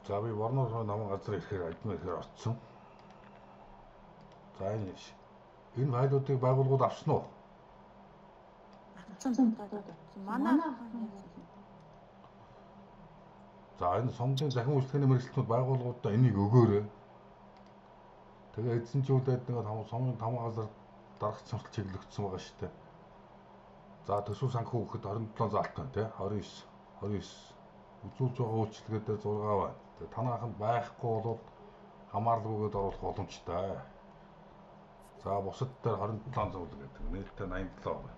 За би Ворнор намын газар ирэхээр админ ирэхээр орцсон. За энэ файлуудыг байгууллагууд авсан уу? Манай за энэ сонгоны захин үйлчлэгээний мэргэжилтнүүд байгууллагуудаа энийг өгөөрэй. Тэгээ эзэн зүйлээд нэг сонгоны 5 газар дарагч суртал чиглэгдсэн байгаа шүү дээ. За төсөв санхүү өгөхөд 27 заалт байна тий 29 үзүүлж байгаа үйлчлэгээдээ 6 байна. Тэгээ танааханд байхгүй бол хамаарлаггүйгээд оруулах боломжтой. За бусад дээр 27 зөвлөг гэдэг. Нийтдээ 87 байна.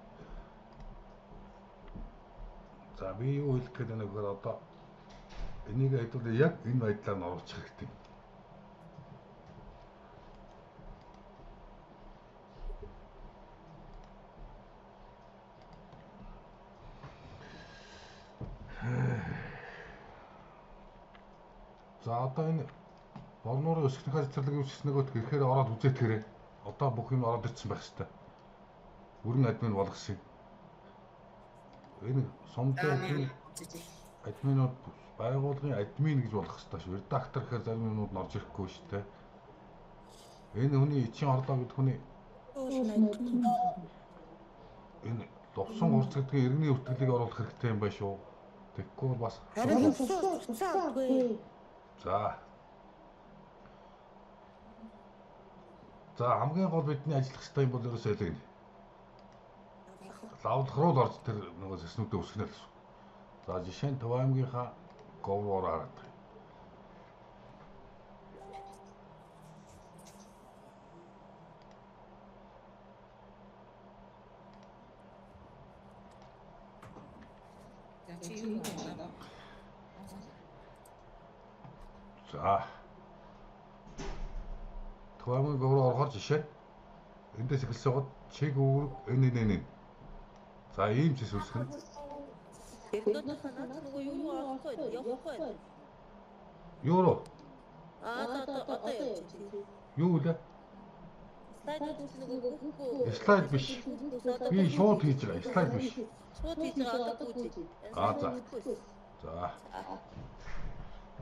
За би юу хэлэх гээд байна гэхээр одоо энийг хэдүүлээ яг энэ байдлаар нь оруулах хэрэгтэй. За одоо энэ Борнорын өсгөх цэцэрлэгийн үсгснэгөөд ирэхээр ороод үзээтгэрээ. Одоо бүх юм ороод ирсэн байх хэрэгтэй. Бүрэн админ болгосон. Энэ сомдын админууд байгууллагын админ гэж болох хэрэгтэй шүү. Редактор гэхээр зарим юмнууд нь орж ирэхгүй шүү дээ. Энэ хүний эцсийн орлоо гэдэг хүний энэ лувсан гурц гэдгийг иргэний өвтгөлийг оруулах хэрэгтэй юм байна шүү. Тэгэхгүй бас За хамгийн гол бидний ажиллах хэрэгтэй юм бол ерөөсөө л энэ. Лавлах руу л орж тэр нөгөө сэснүүдээ үсгэнэ л. За жишээ нь Төваймгийнхаа говроор хараад байна. За Төваймгийн говроор орохоор жишээ эндээс эхэлсэн гот чиг үүрэг энэ. За ийм зэс үсгэн. Юуруу? Юу вэ? Слайд биш. Би шууд хийж байгаа. Слайд биш.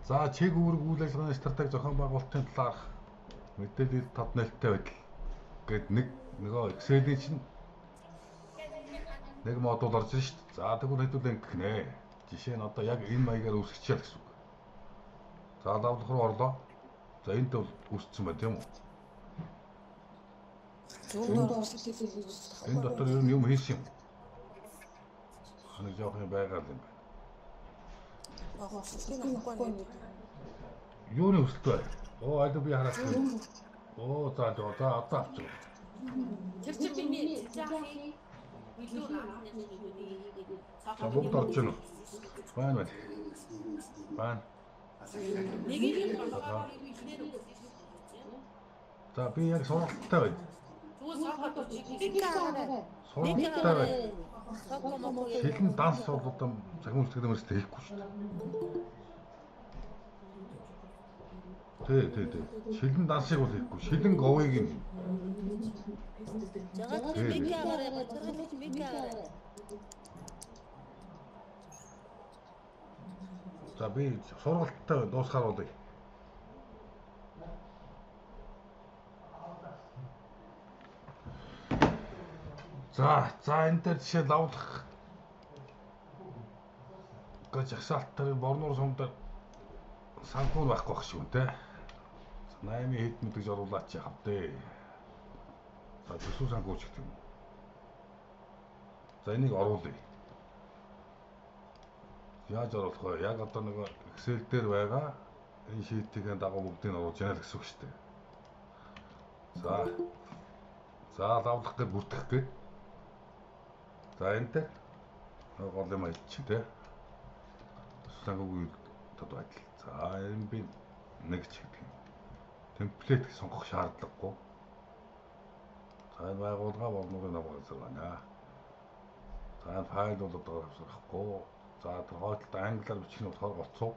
За чиг үүрэг үйл ажиллагааны стратеги зохион байгуулалтын талаарх мэдээлэл тод нээлттэй байдал гээд нөгөө Excel-ийн чинь нэг модуль орж ирж шүү дээ. За тэгвэл хэдүүлээ ингэх нэ. Жишээ нь одоо яг энэ маягаар үүсгэчихээ гэсэн үг. За лавлах руу орлоо. За энд бол үүссэн байна тийм үү? Энэ дотор ер нь юм хийсэн юм. Нэг жоох юм байгаа юм байна. Юуны өсөлт вэ? Оо айд би хараад байна. Оо за одоо авч. Тэр чинь миний За бүгд орж байна уу? Байна. За би яг сургалттай байна. Сургалттай байна. Шилэн данс бол одоо захин үйлчлэгээ мэргэжтэй хийхгүй шүү дээ. Тий. Шилэн дансыг бол хийхгүй. Шилэн говыг юм. За би сургалттай дуусгаар болъё. За энэ дээр жишээ лавлах гэж жагсаалттай Борнор сумдаа санхүү байхгүй байх шүү дээ. 8 хэд мэдэж оруулаач яах вэ? За төсөв санхүүч гэдэг юм. За энийг оруулъя. Яаж оруулах вэ? Яг одоо нэг Excel дээр байгаа энэ шийтгэхийн дагуу бүгдийг нь оруулж яана л гэсэн үг шүү дээ. За лавлах гэж бүртгэх гээд. За энэ дээр гол юм альч тий. Төсөв санхүүгийн тод байдал. За энэ би нэг ч гэдэг юм. Темплет сонгох шаардлагагүй. За энэ байгууллага Борнорын намын газар байна. За энэ файл бол одоо авсрахгүй. За тэр хойдолд англиар бичих нь болохоор гоцоо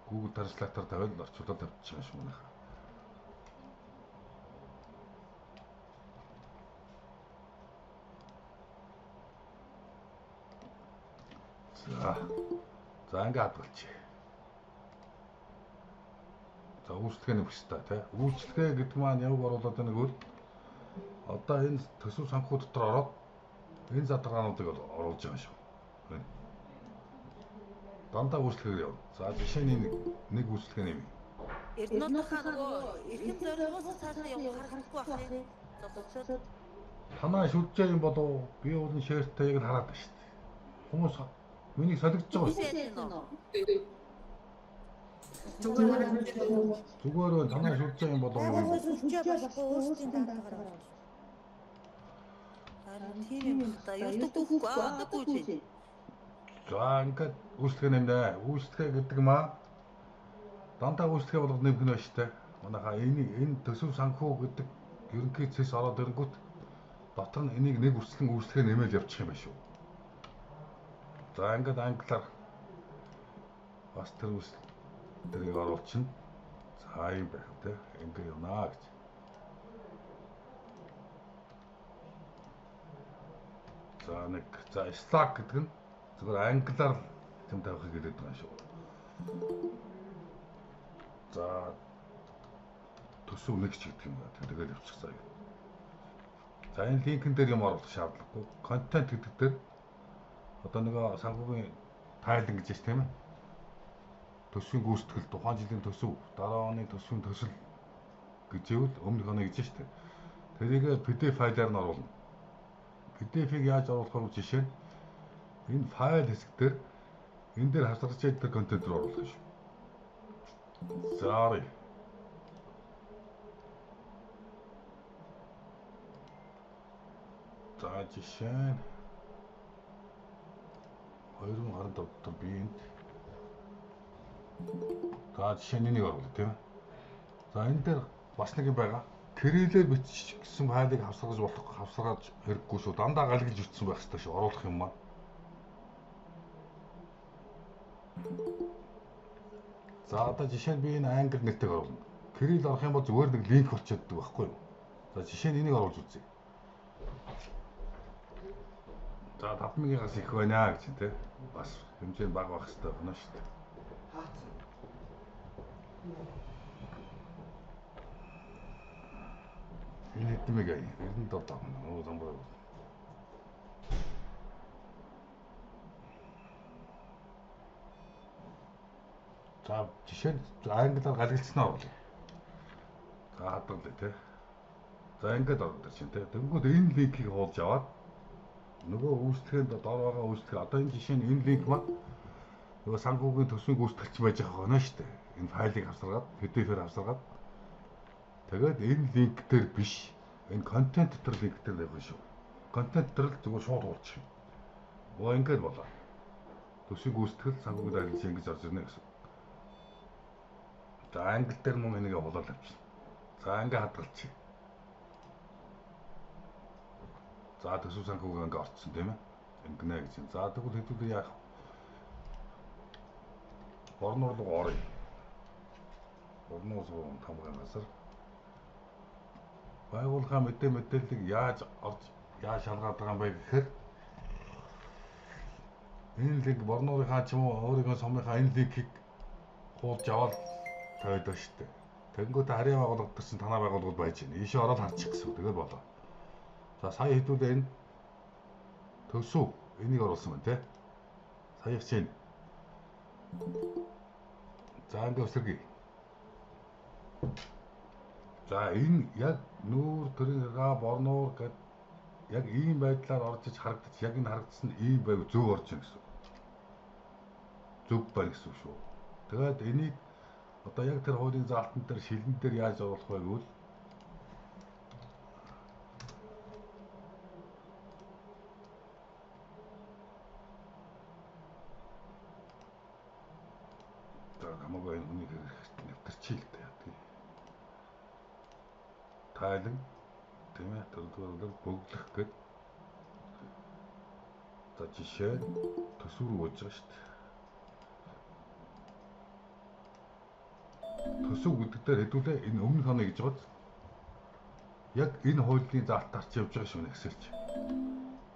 Google Translate-аар тавиад орчуулаад тавьчих юм шиг байна. За ингээд хадгалчих. За үйлчлэгээ нэмэх хэрэгтэй тий. Үйлчлэгээ гэдэг маань яг оруулаад байна гэвэл одоо энэ төсөв санхүү дотор ороод энэ задгаануудыг оруулж байгаа шүү. Дандаа үйлчлэгээр явна. За жишээний нэг үйлчлэгээ нэмье. Эрдэнэтийнхаа нөгөө эрхэм зорилгоос цаашаа явах харагдахгүй байх юм. Зогсоод Танаа шүлжээ юм болов би уулын шеэртэй яг л хараад байна шүү дээ. Хүмүүс миний солигдож байгаа шүү. Зүгээр танаа шүлжээ юм болов. сүлжээ болохгүй өөрсдийн даатгаар. Харин тийм юм байна. Юудаг төгөхгүй авдаггүй чинь. За ингээд үйлчлэгээ нэмнэ. Үйлчлэгээ гэдэг маа дандаа үйлчлэгээ болгоод нэмэх нь байна шүү дээ. Манайхаа энэ төсөв санхүү гэдэг ерөнхий цэс ороод ирэнгүүт дотор нь энийг нэг үрслэн үйлчлэгээ нэмэл явчих юм байна шүү. За ингээд англиар бас тэр үйлчлэгийг оруулчихна. За юм байх тий. Ингээд явнаа гэж. За Slack гэдэг нь зүгээр англиар юм тавихыг хэлээд байгаа шүү. За төсөв нэгч гэдэг юм байна. Тэгээд явчихсаа юм. За энэ линкэн дээр юм оруулах шаардлагагүй. Контент гэдэг дээр одоо нөгөө санхүүгийн тайлан гэж байна тийм ээ. Төсвийн гүйцэтгэл, тухайн жилийн төсөв, дараа оны төсвийн төсөл гэж ивэл өмнөх оны гэж байна шүү дээ. Тэрийг PDF файлаар нь оруулна. PDF-ийг яаж оруулах вэ жишээ нь энэ файл хэсэг дээр энэ дээр хавсарч байгаа контент руу оруулах шүү. Sorry. За жишээ нь 2017 дотор би энд за жишээ нь энийг оруулъя тийм ээ. За энэ дээр бас нэг юм байгаа. Кириллээр бичсэн файлыг хавсаргаж хэрэггүй шүү. Дандаа галгилж бичсэн байх хэрэгтэй шүү. Оруулах юм маань. За одоо жишээ нь би энэ англи нэртэйг оруулна. Кирилл орох юм бол зүгээр нэг линк болчиход байгаа байхгүй юу? За жишээ нь энийг оруулж үзье. За 5000-аас их байна гэж тийм. Бас хэмжээ нь бага байх хэрэгтэй байна шүү дээ. Энэ хэдмэг 97 оо замбар. За жишээ нь англиар галгилцсан оруулъя. За хадгалъя тий. За ингээд ордог чинь тий. Тэнгүүд энэ линкийг хуулж аваад нөгөө үйлчлэгэнд дор байгаа үйлчлэг одоо энэ жишээ нь энэ линк маань нөгөө санхүүгийн төсвийн гүйцэтгэлч байж байгаа хоноо шүү дээ. Энэ файлыг авсаргаад PDF-ээр авсаргаад тэгээд энэ линк дээр биш энэ контент дотор линк дээр явах шүү. Контент дотор л зүгээр шууд хуулчих юм. Оо ингээд болоо. Төсвийн гүйцэтгэл санхүүгийн дайралж ингэж орж ирнэ гэсэн. За англи дээр мөн энийг хуулаад авчихна. За ингээ хадгалчих. За төсөв санхүүг ингээ орцсон тийм ээ. Ингэнэ гэж. За тэгвэл хэдүүлээ яах вэ? Борноор руу оръё. Борноос руу тамгын газар. Байгууллагын мэдээллийг яаж шалгаад байгаа юм бэ гэхээр энэ линк Борноорынхаа ч юм уу өөрийнхөө сумынхаа энэ линкийг хуулж аваад тавьад байна шүү дээ. Тэнгүүт харийн байгууллага гэсэн танаа байгууллагууд байж байна. Ийшээ ороод харчих гэсэн үг. Тэгээд болоо. За сая хэдүүлээ энэ төсөв энийг оруулсан байна тий. Сая хичээн. За ингээ өсөргий. За энэ яг нүүр төрийнхаа борноор гэд яг ийм байдлаар орж иж харагдаж яг энэ харагдсан ийм байв зөв орж ийн гэсэн. Зөв байна гэсэн шүү. Тэгээд энийг одоо яг тэр хуулийн заалтан дээр шилэн дээр яаж оруулах вэ гэвэл хамаагүй үнийг нэвтэрчээ л дээ. Тайлан тийм ээ төрөлдөр бөглөх гээд за жишээ төсөв рүү гүйж байгаа шүү дээ. Төсөв гэдэг дээр хэдүүлээ энэ өмнөх оны гэж байгаа. Яг энэ хуулийн заалтаар ч явж байгаа шүү нэгсэлж.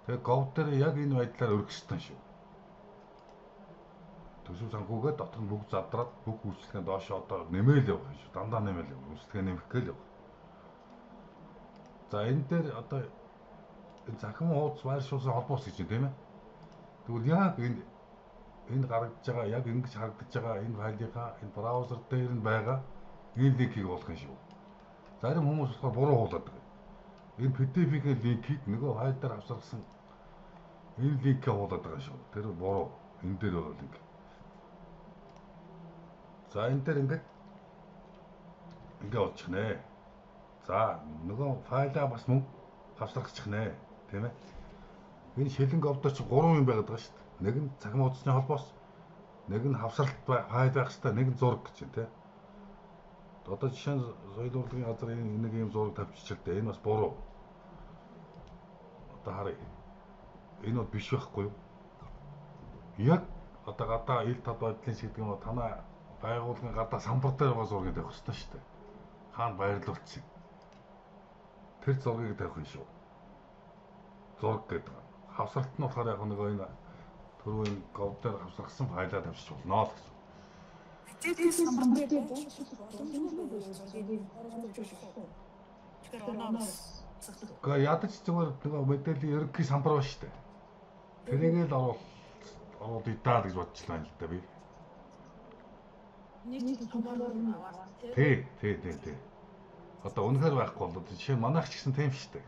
Тэгээ gov дээр яг энэ байдлаар өргөссөн шүү. төсөв санхүүгээ дотор нь бүгд задраад бүх үйлчлэгээ доошоо одоо нэмээл явах юм шүү. Дандаа нэмээл явах. Үйлчлэгээ нэмэх гээл явах. За энэ дээр одоо захин хуудас байршуулсан холбоос гэж юм тийм ээ. Тэгвэл яг энэ гаргаж байгаа яг ингэж харагдаж байгаа энэ файлынхаа энэ браузер дээр нь байгаа энэ линкийг олох юм шүү. Зарим хүмүүс болохоор буруу хуулаад байгаа. Энэ PDF-ийн линкийг нөгөө файл дээр авсарсан энэ линкээ хуулаад байгаа шүү. Тэр буруу. Энэ дээр байгаа линк. За энэ дээр ингээд болчих нэ. За нөгөө файлаа бас мөн авсарчих нэ. Тийм ээ. Энэ шилэн говдоо чи 3 юм байгаад байгаа шүү дээ. Нэг нь цахим хуудасны холбоос, нэг нь хавсралт файл байх хэрэгтэй, нэг нь зураг гэж байна тийм. Одоо жишээ нь соёл урлагийн газар нэг юм зураг тавьчихлаа. Энэ бас буруу. Одоо харъя. Энэ бол биш байхгүй юу? Яг одоо гадаа ил тод байдлын шийдэх юм танаа байгууллагын гадаа самбар дээр байгаа зургийг тавих хэрэгтэй шүү дээ. Хаана байрлуулчих. Тэр зургийг тавих юм шүү. Зураг гэдэг. Хавсралт нь болохоор яг нэг энэ түрүүн гов дээр хавсарсан файлаа тавьчих болно л гэсэн. Хичээлээс самбар дээр Гэхдээ ядаж зүгээр нөгөө мэдээллийн ерөнхий самбар ба шүү дээ. Тэрийг л оруулаад идаа гэж бодчихлаа л да би. нэг самбар аваад Тий. Одоо үнэхээр байхгүй бол жишээ нь манайх ч гэсэн тийм шүү дээ.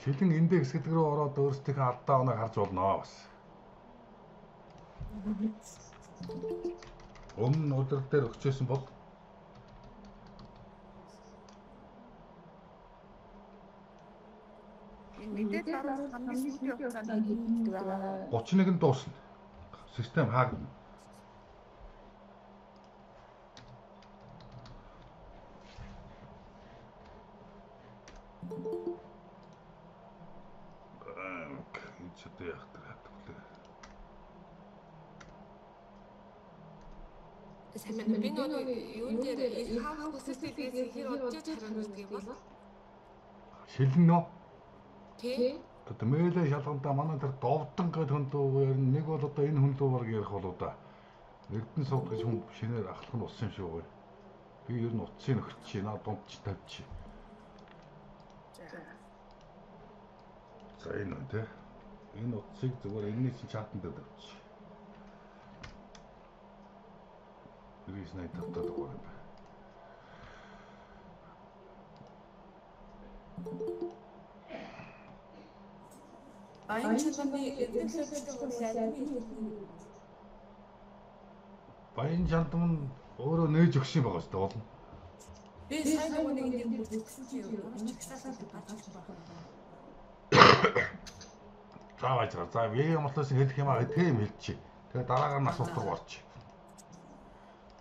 Шилэн индекс гэдэг рүү ороод өөрсдийнхөө алдаа оноог харж болно бас. Өмнө өдөр дээр өгчээсэн бол мэдээлэл оруулах хамгийн сүүлийн хугацаанд хийдэг байгаа. 31-нд дуусна. Систем хаагдана. Эцэд яах вэ? Сайн байна. Би нөгөө юун дээр их хаах хүсэлтээс хэр одож харагддаг юм бол Шилэн нөө. тий. Одоо мэйлээ шалгандаа манай тэр довдон гэдэг хөндөө ярина. Нэг бол одоо энэ хөндөө баг ярих болоо да. Эрдэнэ сууд гэж хүн шинээр ахлах нь болсон юм шиг байна. Би ер нь утсыг нөхөрч наа дундч тавьчих. За энэ үү те. Энэ утсыг зүгээр энэний чинь чатан дээр тавьчих. 980 татаад байгаа юм байна. Баян жандам нь өөрөө нээж өгч юм байгаа шүү дээ болно. Би сайн нэг юм бүтсэн чи юу ямар ч ихсаасаа гарч байгаа. За баяраа. За видео мотлоос хэлэх юм аа тийм хэлчих. Тэгээ дараагаар нь асуулт руу орчих.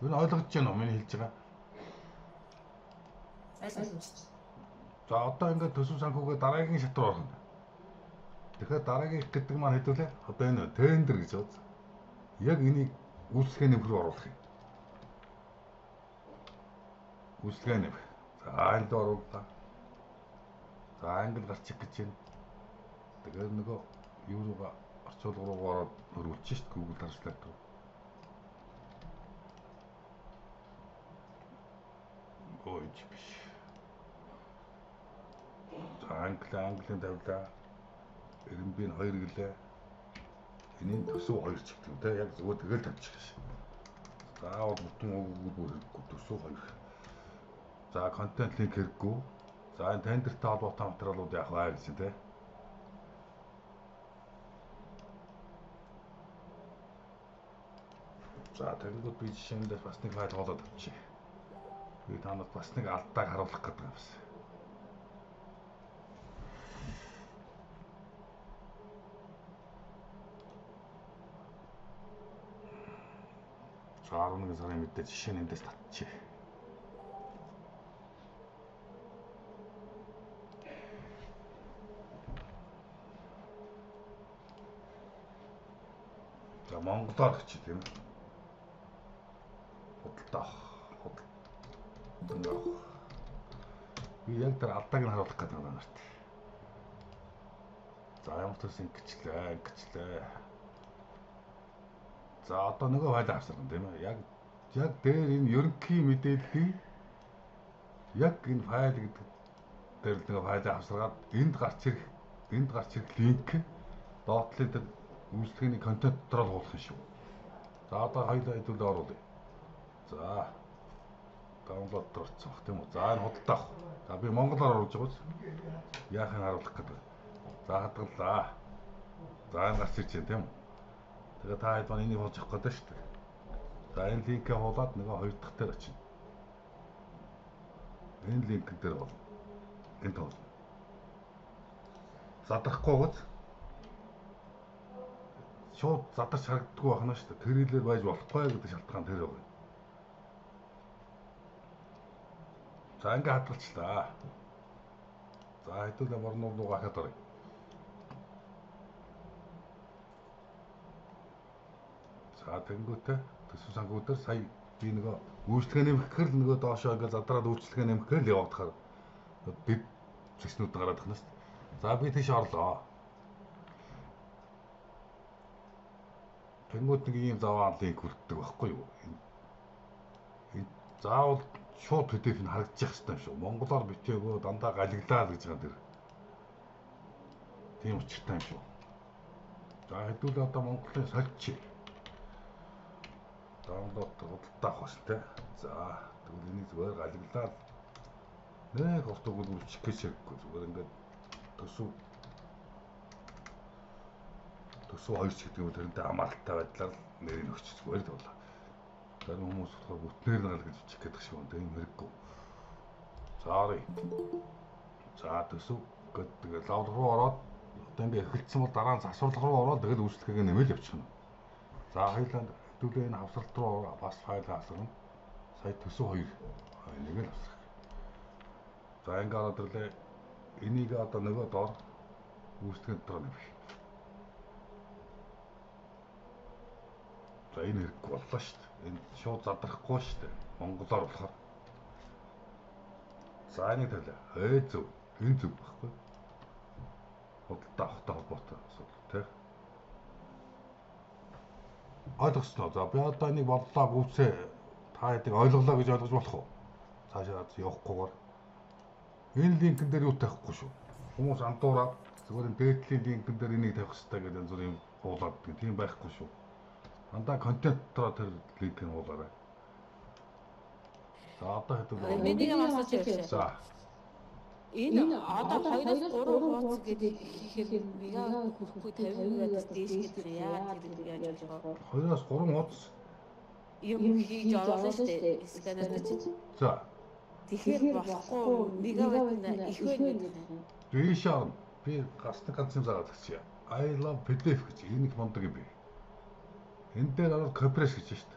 Юу н ойлгож байна уу миний хэлж байгаа? За одоо ингээд төсөв санхүүгээ дараагийн шат руу орно. Тэгэхээр дараагийн гэдэг маань хэдүүлээ? Одоо энэ тендер гэж байна. Яг энийг үйлчлэгээ нэмэх рүү оруулах юм. Үйлчлэгээ нэмэх. За энд оруулаа. За англи гарчих гэж байна. Тэгэхээр нөгөө юу руугаа орчуулга руу ороод хөрвүүлчих шүү дээ Google Translate руу. Гойч биш. За английн тавилаа. RMB нь 2 гэлээ. Энийн төсөв 2 ч гэдэг те яг зүгээр тэгэл тавьчих шээ. Заавал бүтэн өгөөгүй хэрэггүй төсөв 2. За контент линк хэрэггүй. За энэ тендертэй холбоотой материалууд яах вэ гэсэн те. За тэгэнгүүт би жишээндээ бас нэг файл болоод авчи. Би танад бас нэг алдааг харуулах гэдэг юм байна. За 11 сарын мэдээ жишээ нь эндээс татчих. За Монголоор хийчих тийм. Худалдаа. Би яг тэр алдааг нь харуулах гэдэг юм байна. За ямар ч үс ингэчлээ. За одоо нөгөө файлаа авсарна тийм ээ. Яг дээр энэ ерөнхий мэдээллийг яг энэ файл гэдэг дээр л нөгөө файлаа авсаргаад энд гарч ирэх линк доотлын дээр үйлчлэгээний контент дотор л хуулах юм шүү. За одоо хоёулаа хэдүүлээ оруулъя. За download дээр орсон баг тийм үү. За энэ худалдаа авах. За би монголоор оруулж байгаа биз? Яахыг харуулах гэдэг. За хадгаллаа. За энэ гарч ирж байна тийм үү. Тэгээ та хэд маань энийг хуулж авах гэдэг шүү дээ. За энэ линкээ хуулаад нөгөө хоёр дахь дээр очино. Энэ линк дээр бол энэ тоол. Задрахгүй гоц. Шууд задарч харагддаггүй байна шүү дээ. Тэр хэлээр байж болохгүй гэдэг шалтгаан тэр байна. За ингээ хадгалчлаа. За хэдүүлээ борноор руу гахаад оръё. За тэнгүүтээ төсөв санхүүдээр сая би нөгөө үйлчлэгээ нэмэхээр л нөгөө доошоо ингээ задраад үйлчлэгээ нэмэхээр л явагдахаар дэд зэснүүд гараад байна шүү дээ. За би тийш орлоо. Тэнгүүд нэг ийм заваа линк хүртдэг байхгүй юу? Энэ заавал шууд PDF нь харагдчих хэвээр юм шүү. Монголоор бичээгөө дандаа галиглаа гэж байгаа дэр. Тийм учиртай юм шүү. За хэдүүл одоо Монголын сольч. Download худалдаа авах шин тэ. За тэгвэл энийг зүгээр галиглаад нэг урт өгүүлбэрчих гэж хэрэггүй. Зүгээр ингээд төсөв хоёрч гэдэг юм тэрнтэй хамааралтай байдлаар нэрийг өгч зүгээр л болоо. Зарим хүмүүс болохоор бүтнээр нь гал гэж бичих гэдэг шиг юм. Тийм хэрэггүй. Sorry. За төсөв гэдэг лав руу ороод одоо ингээ эхэлсэн бол дараа нь засварлах руу ороод тэгэл үйлчлэгээ нэмэл явчихна. За хоёулаа хэдүүлээ энэ хавсралт руу бас файл хаасгана. Сая төсөв 2 нэг л авсрах. За ингээ ороод ирлээ. Энийг одоо нөгөө доор үйлчлэгээ дотор нэмэх. За энэ хэрэггүй боллоо шүү дээ. Энэ шууд задрахгүй шүү дээ. Монголоор болохоор. За энийг тавилаа. Зөв. Энэ зөв байхгүй. Худалдаа авахтай холбоотой асуудал тий. Ойлгосноо. За би одоо энийг боллоо гүцээ та хэдийг ойлголоо гэж ойлгож болох уу? Цаашаа явахгүйгээр. Энэ линкэн дээр юу тавихгүй шүү. Хүмүүс андуураад зүгээр энэ дээдлийн линкэн дээр энийг тавих хэрэгтэй гэдэг янз бүрийн хуулаад гэдэг. Тийм байхгүй шүү. Андаа контент дотроо тэр линкийг хуулаарай. За одоо хэдүүл. Миний юм асууж ирсэн. За. Энэ одоо 2-3 хуудас гэдэг ихээр мега хүрэхгүй 50%-аас дээш гэдэг яа тэр яаж болох вэ? 2-3 хуудас юм хийж оруулаа шүү дээ. Сканер чинь. За. Тэгэхээр болохгүй мегабайт их байна гэдэг. Дээш орно. Би ганц юм заагаад өгчээ. I love PDF гэж энийг мондог юм бэ. Энэ дээр ороод компресс гэж шүү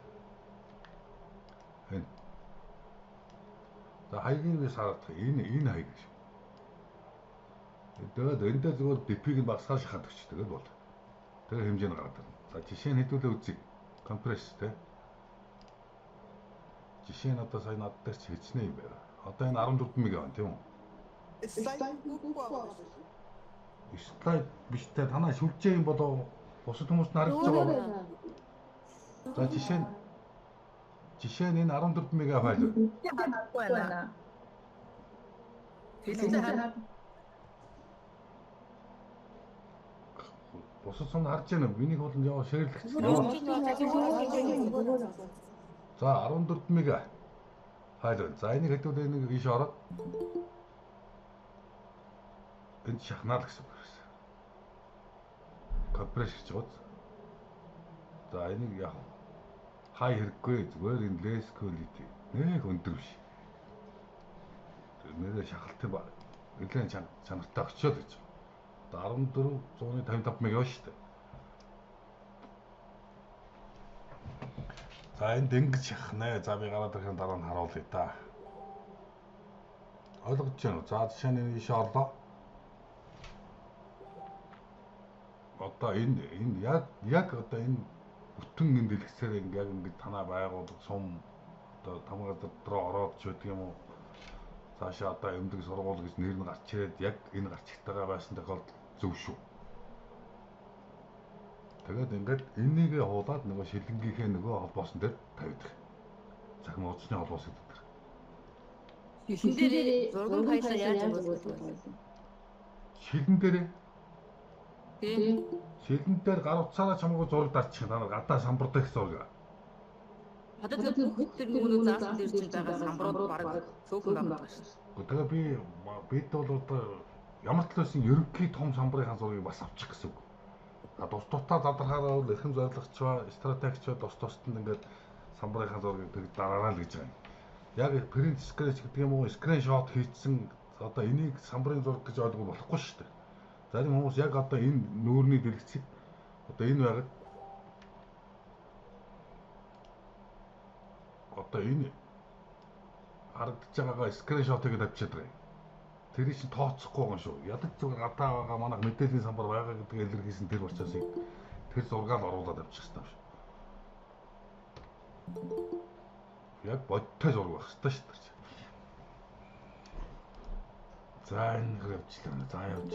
дээ. Энэ. За хаягийг би сарадах. Энэ хаяг шүү. Тэгээд энэ дээр зүгээр DP-г нь багсгаар шахаад өгч тэгээд бол. Тэр хэмжээнд гараад байна. За жишээ нь хэдүүлээ үзье. Компресс тэ. Жишээ нь одоо сая над дээр ч хийцнэ юм байна. Одоо энэ 14 мега байна тийм үү? Слайд биш тэ танаа шүлжээ юм болоо бусад хүмүүс нь харагдаж байгаа. За жишээ нь энэ 14 мега файл. байна. Хэлээ. Бусад сум харж байна. Миний хууланд яваа ширлэгч. За 14 мега файл байна. За энийг хэдүүлээ нэг ийш ороод энд шахнаа л гэсэн үг байсан. Компресс хийж байгаа. За энийг яг хай хэрэггүй зүгээр энэ less quality нэг өндөр биш. Нэрээ шахалтай ба нэлээд чанартай очиод гэж. 1455 мега шүү дээ. За энд ингэж шахнаа. За би гараад ирэхэд дараа нь харуулъя та. Ойлгож байна уу? За жишээ нь ийш орлоо. Одоо энэ яг одоо энэ бүтэн энэ дэлгэцээр яг ингэж танаа байгууллага сум одоо тамга дотроо ороод ч гэдэг юм уу. Цаашаа одоо эмдэг сургууль гэж нэр нь гарч ирээд яг энэ гарч иртайгаа байсан тохиолдол зөв шүү. Тэгээд ингээд энийгээ хуулаад нөгөө шилэнгийнхээ нөгөө холбоосон дээр тавьдаг. Захим уудсны холбоос гэдэг. Шилэн дээр зургийн файлаа яаж өгөх вэ? Шилэн дээр Тийм. шилэн дээр гар утсаараа чамгүй зураг дарчих та нар гадаа самбардаг зураг. Одоо тэр бүх тэр нөгөө заасан дээр чинь байгаа самбарууд бараг цөөхөн байгаа шүү. Тэгээд бид бол одоо ямар ч талаас нь ерөнхий том самбарын зургийг бас авчих гэсэн үг. Тус тутаа задрахаараа бол эрхэм зорилгочваа, стратегичваа тус-тусад нь ингээд самбарын зургийг тэг дараараа л гэж байгаа юм. Яг print scratch гэдэг юм уу, screenshot хийцэн одоо энийг самбарын зураг гэж ойлгох болохгүй шүү дээ. Зарим хүмүүс яг одоо энэ нүүрний дэлгэцийг одоо энэ байгаад одоо энэ харагдаж байгаагаа скриншот хийгээд авчиад байгаа юм. Тэр чинь тооцохгүй байгаа шүү. Ядаж зүгээр гадаа байгаа манайх мэдээллийн самбар байгаа гэдэг илэрхийлсэн тэр учраас тэр зургаал оруулаад авчих хэрэгтэй юм шүү. Яг бодтой зураг байх хэрэгтэй шүү дээ. За энэ явуулчихлаа. За явж.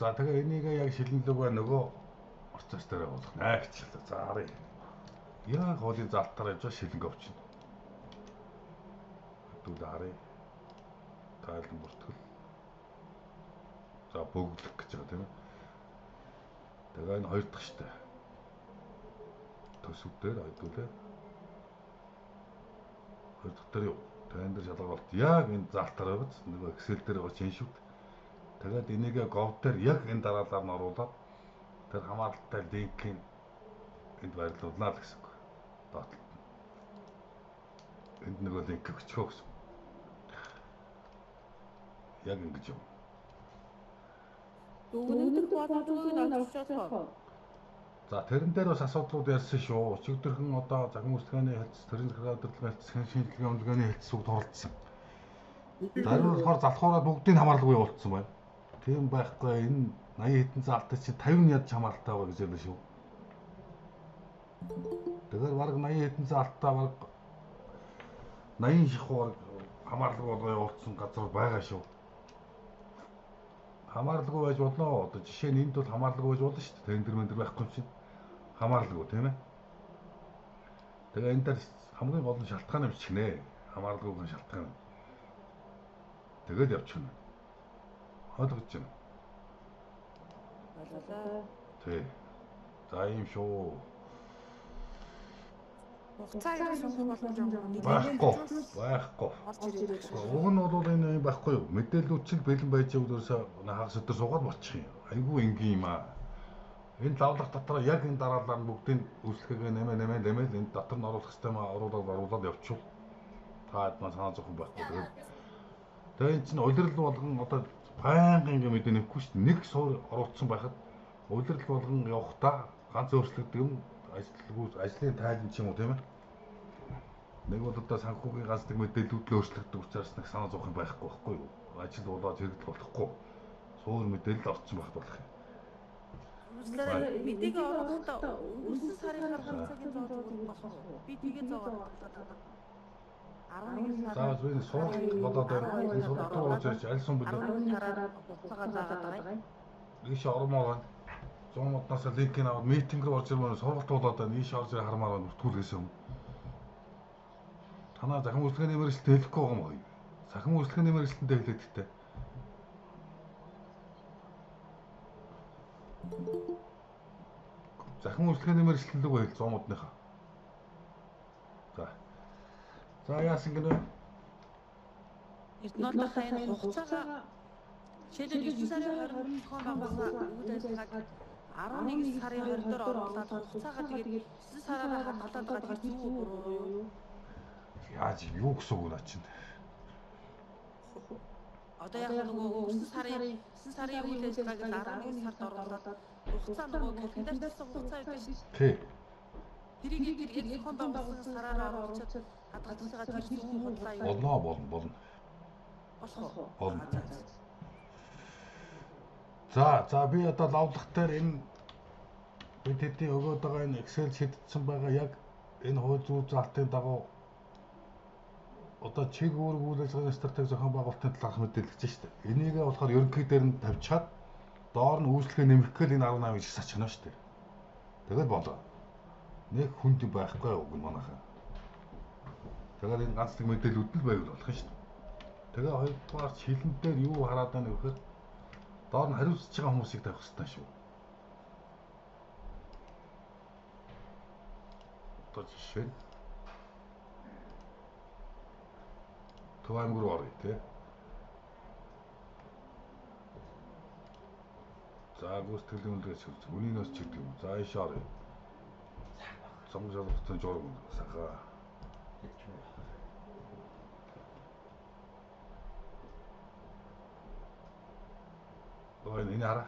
За тэгээ энийг яг шилэнлүүгээ нөгөө орцоос дээр болгох наа гэчихлээ. За харъя. Яг хоолын залтаар явж шилэнг авчихна. Хэдүүл харъя. Тайлан бүртгэл. За бөглөх гэж байгаа тийм ээ. Тэгээ энэ хоёр дахь штэ. Төсөв дээр хэдүүлээ. Хоёр дахь дээр юу? Тань дээр шалгалт яг энэ залтаар байгааз нөгөө Excel дээр байгаа чинь шүт. Тэгээд энийгээ Gov дээр яг энэ дараалал нь оруулаад тэр хамааралтай линкийг энд байрлуулнаа л гэсэн үг. Доотлолт. Энд нөгөө линк өгчихөө гэсэн. Яг ингэж юм. Өгнөдөр боломжийг олгочихлоо. За тэрэн дээр бас асуудлууд ярьсан шүү. Өчигдөрхөн одоо загин үйлчлэгээний хэлтс, төрийн захиргааны удирдлагын хэлтс, шинжилгээ өмлөгөөний хэлтсүүд оролцсон. Зарим нь болохоор залхуураад бүгдийг хамаарлаггүй явуулсан байна. Тийм байхгүй энэ 80 хэдэн заалтай чи 50 яд хамааралтай байгаа гэж ярьсан шүү. Тэгэхээр баг 80 хэдэн заалтаа баг 80 шахуур хамаарлаг болгоо явуулсан газар байгаа шүү. Хамаарлаггүй байж болно. Одоо жишээ нь энд бол хамаарлаггүй байж болно шүү дээ. Тендер мендер байхгүй юм чинь хамаарлаггүй тийм ээ. Тэгээ энэ дээр хамгийн гол нь шалтгаан юм чигнэ. Хамаарлаггүйн шалтгаан. Тэгээд явчихна. Ойлгож байна. Болоо. Тий. За юм шүү. Хугацаа ирэх боломж байхгүй. Уг нь бол энэ юм байхгүй юу? Мэдээлүүд чинь бэлэн байж өгдөөсөө хагас өдөр суугаад болчих юм. Айгүй энгийн юм аа. Энэ лавлах дотор яг энэ дараалал нь бүгдийг үйлчлэгээ нэмэл энэ дотор нь оруулах систем оруулаад явуул. Та хэд санаа зовхон байхгүй. Тэгээ энэ чинь улирал болгон одоо байнга ингэ мэдээ нэхгүй шүү дээ. Нэг суур оруулсан байхад улирал болгон явахдаа ганц өөрчлөгдөг юм ажлын тайлан ч юм уу тийм ээ. Нэг бол одоо санхүүгийн ганцдаг мэдээлүүд л өөрчлөгдөж учраас нэг санаа зовох юм байхгүй юу? Ажил болоод хэрэглэх болохгүй. Суур мэдээлэл орсон байх болох юм. Мэдээгээ оруулахдаа өнгөрсөн сарын цагийн зоолгууд болох уу? Би тэгээ зоолгоод байна. 11 сар. За энэ сургалт болоод байна. Энэ сургалт руу очиж аль сум билүү? 11 сараар хугацаагаа заагаад байгаа юм. Ийш ормоор байна. 100 модноос линкийг аваад митинг рүү орж ирмээр сургалт болоод байна. Ийш орж ирээ хармаар байна. Бүртгүүлгээс юм. Танаа захин үйлчлэгээний мэргэжилтэд хэлэхгүй байгаа юм байна. Захин үйлчлэгээний мэргэжилтэнд хэлээд гэдэг. Захин үйлчлэгээний мэргэжилтэнд л хэл 100 модныхаа. За яасан гэнэ? Эрдэнэт хаяны хугацаагаа жишээлбэл 9 сарын 20-нд зохион байгуулсан үйл ажиллагааг 11 сарын 20-доор оруулаад хугацаагаа тэгээд 9 сараараа хадгалаад байгаа тэр юу буруу юу? Яаж юу гэсэн үг наа чинь. Одоо яг нөгөө 9 сарын үйл ажиллагааг 11 сард оруулаад хугацаа нөгөө календарьдсан хугацаа байдаг шүү дээ. Тий. Тэрийг зохион байгуулсан сараараа оруулаад хадгалсагаа тэр юу бодлоо юу? Болно. Болох уу? Болно. За би одоо лавлах дээр энэ бид хэдийн өгөөд байгаа энэ Excel шийдсэн байгаа яг энэ хууль зүйн залтын дагуу одоо чиг үүрэг үйл ажиллагааны стратеги зохион байгуулалтын талаарх мэдээлэлж шүү дээ. Энийгээ болохоор ерөнхий дээр нь тавьчихад доор нь үйлчлэгээ нэмэх гээл энэ 18-ыг засчихна шүү дээ. тэгэл болоо. Нэг хүнд байхгүй үг нь манайхаа. Тэгээд энэ ганц нэг мэдээлүүд л байвал болох шүү дээ. Тэгээ хоёрдугаар шилэн дээр юу хараад байна гэхээр доор нь хариуцж байгаа хүмүүсийг тавих хэрэгтэй шүү. Одоо жишээ нь Төв аймаг руу оръё тий. За гүйцэтгэлийн үнэлгээч үзэх. Үнийн нөөц чигдэг юм. За ийшээ оръё. Сонгож олгоцсон журам сахаа. Энэ хараа.